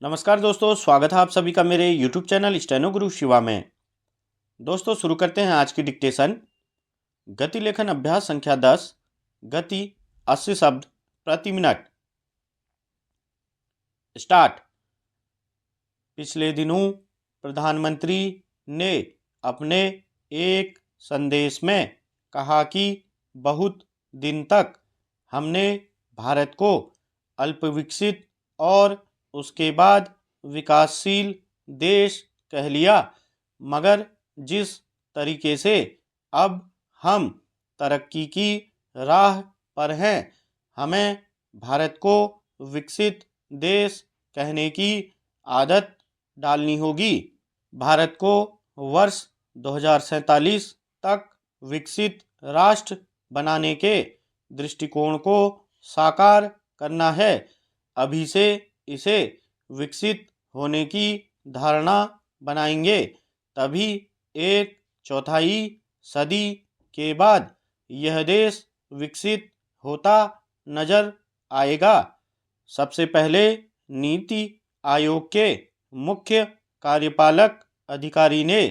नमस्कार दोस्तों, स्वागत है आप सभी का मेरे YouTube चैनल स्टेनो गुरु शिवा में। दोस्तों शुरू करते हैं आज की डिक्टेशन। गति लेखन अभ्यास संख्या 10। गति 80 शब्द प्रति मिनट। स्टार्ट। पिछले दिनों प्रधानमंत्री ने अपने एक संदेश में कहा कि बहुत दिन तक हमने भारत को अल्पविकसित और उसके बाद विकासशील देश कह लिया, मगर जिस तरीके से अब हम तरक्की की राह पर हैं, हमें भारत को विकसित देश कहने की आदत डालनी होगी। भारत को वर्ष 2047 तक विकसित राष्ट्र बनाने के दृष्टिकोण को साकार करना है। अभी से इसे विकसित होने की धारणा बनाएंगे, तभी एक चौथाई सदी के बाद यह देश विकसित होता नजर आएगा। सबसे पहले नीति आयोग के मुख्य कार्यपालक अधिकारी ने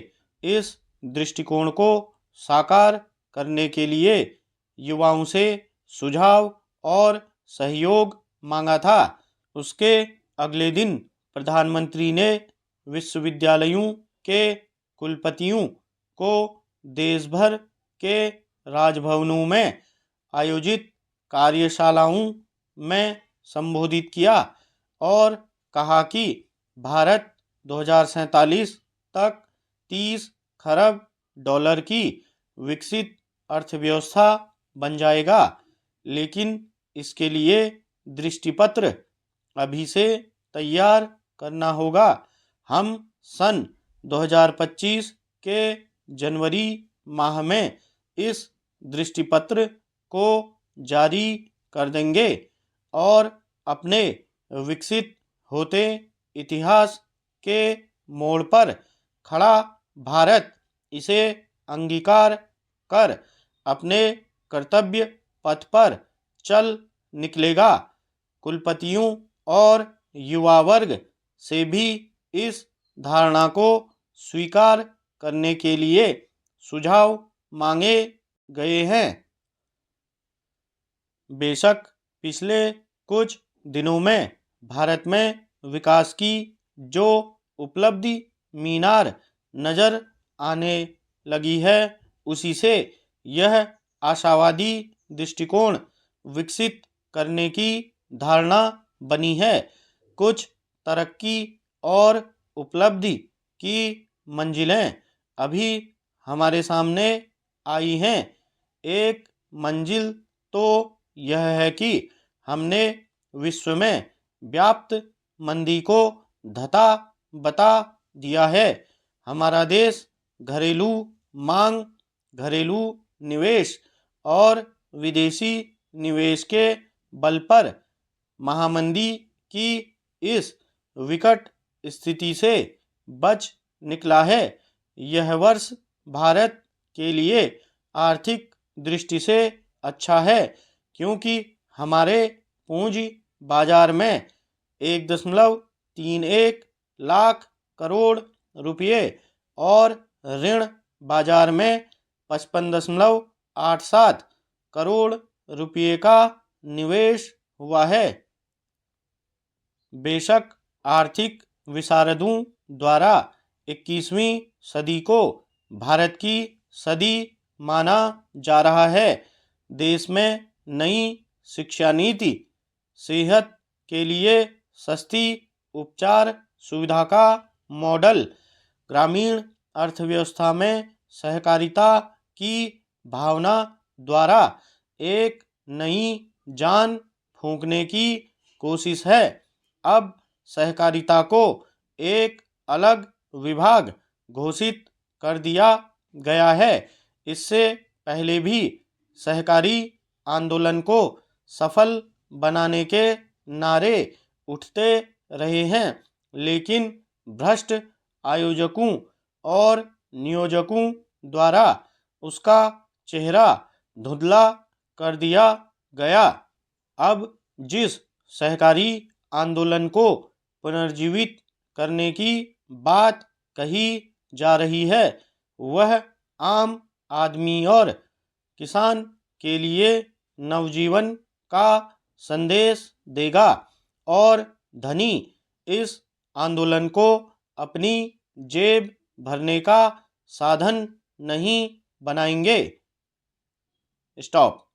इस दृष्टिकोण को साकार करने के लिए युवाओं से सुझाव और सहयोग मांगा था। उसके अगले दिन प्रधानमंत्री ने विश्वविद्यालयों के कुलपतियों को देश भर के राजभवनों में आयोजित कार्यशालाओं में संबोधित किया और कहा कि भारत 2047 तक 30 खरब डॉलर की विकसित अर्थव्यवस्था बन जाएगा, लेकिन इसके लिए दृष्टिपत्र अभी से तैयार करना होगा। हम सन 2025 के जनवरी माह में इस दृष्टिपत्र को जारी कर देंगे और अपने विकसित होते इतिहास के मोड़ पर खड़ा भारत इसे अंगीकार कर अपने कर्तव्य पथ पर चल निकलेगा। कुलपतियों और युवा वर्ग से भी इस धारणा को स्वीकार करने के लिए सुझाव मांगे गए हैं। बेशक पिछले कुछ दिनों में भारत में विकास की जो उपलब्धि मीनार नजर आने लगी है, उसी से यह आशावादी दृष्टिकोण विकसित करने की धारणा बनी है। कुछ तरक्की और उपलब्धि की मंजिलें अभी हमारे सामने आई हैं। एक मंजिल तो यह है कि हमने विश्व में व्याप्त मंदी को धता बता दिया है। हमारा देश घरेलू मांग, घरेलू निवेश और विदेशी निवेश के बल पर महामंदी की इस विकट स्थिति से बच निकला है। यह वर्ष भारत के लिए आर्थिक दृष्टि से अच्छा है, क्योंकि हमारे पूंजी बाजार में 1.31 लाख करोड़ रुपये और ऋण बाजार में 55.87 करोड़ रुपये का निवेश हुआ है। बेशक आर्थिक विशारदों द्वारा 21वीं सदी को भारत की सदी माना जा रहा है। देश में नई शिक्षा नीति, सेहत के लिए सस्ती उपचार सुविधा का मॉडल, ग्रामीण अर्थव्यवस्था में सहकारिता की भावना द्वारा एक नई जान फूंकने की कोशिश है। अब सहकारिता को एक अलग विभाग घोषित कर दिया गया है। इससे पहले भी सहकारी आंदोलन को सफल बनाने के नारे उठते रहे हैं, लेकिन भ्रष्ट आयोजकों और नियोजकों द्वारा उसका चेहरा धुंधला कर दिया गया। अब जिस सहकारी आंदोलन को पुनर्जीवित करने की बात कही जा रही है वह आम आदमी और किसान के लिए नवजीवन का संदेश देगा और धनी इस आंदोलन को अपनी जेब भरने का साधन नहीं बनाएंगे। स्टॉप।